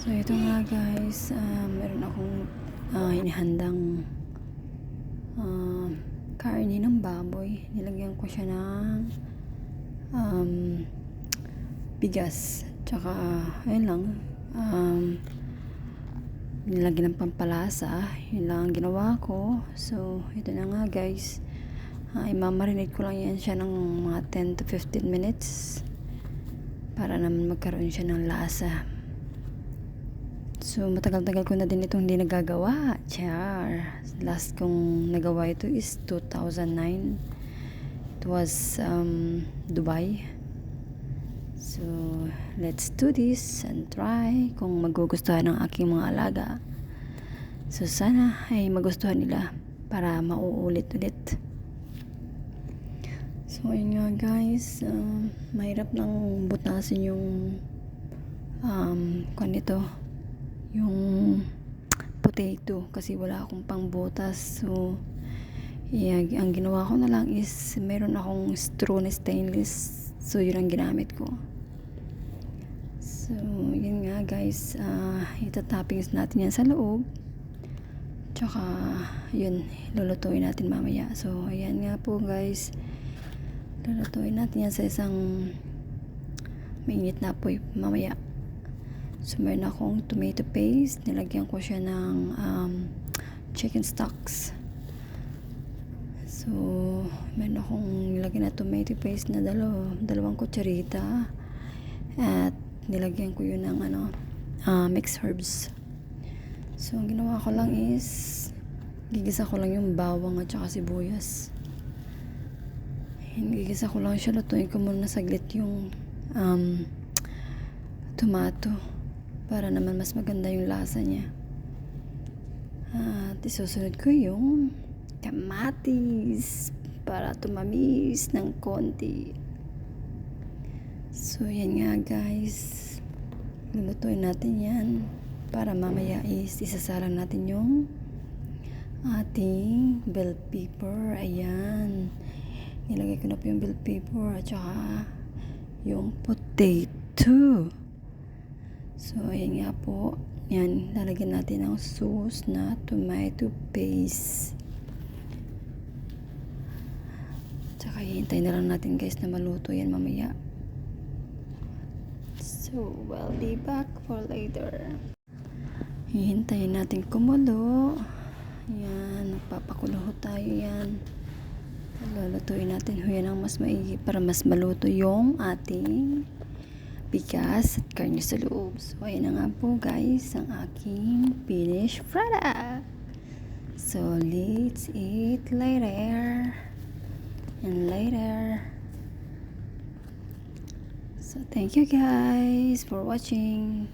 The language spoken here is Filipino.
So ito nga guys, meron akong hinihandang karne ng baboy. Nilagyan ko siya ng bigas. Tsaka ayun lang, nilagyan ng pampalasa. Yun lang ang ginawa ko. So ito na nga guys, imamarinate ko lang yan siya ng mga 10 to 15 minutes para naman magkaroon siya ng lasa. So, matagal-tagal ko na din itong hindi nagagawa. Char. Last kong nagawa ito is 2009. It was Dubai. So, let's do this and try kung magugustuhan ng aking mga alaga. So, sana ay magustuhan nila para mauulit-ulit. So, ayun nga guys. Mahirap lang butasin yung yung potato kasi wala akong pangbutas. So ang ginawa ko na lang is meron akong straw na stainless, so yun ang ginamit ko. So yun nga guys, itatoppings natin yan sa loob, tsaka yun lulutuin natin mamaya. So ayan nga po guys, lulutuin natin yan sa isang mainit na apoy mamaya. So, meron akong tomato paste. Nilagyan ko siya ng chicken stocks. So, meron akong nilagyan na tomato paste na dalawang kutsarita. At nilagyan ko yun ng mixed herbs. So, ang ginawa ko lang is gigisa ko lang yung bawang at saka sibuyas. Gigisa ko lang siya. Lutuin ko muna saglit yung tomato para naman mas maganda yung lasa niya. At isusunod ko yung kamatis para tumamis ng konti. So yan nga guys, lulutuin natin yan para mamaya is isasalang natin yung ating bell pepper. Ayan, nilagay ko na po yung bell pepper at saka yung potato. So, ayan nga po. Yan, lalagyan natin ng sauce na tomato paste. Tsaka, hihintayin na lang natin guys na maluto yan mamaya. So, we'll be back for later. Hihintayin natin kumulo. Yan, nagpapakulo tayo yan. Lulutuin natin yan ang mas maigi para mas maluto yung ating bigas at karne sa loob. So, ayan na nga po guys ang aking finished product. So, let's eat later and later. So, thank you guys for watching.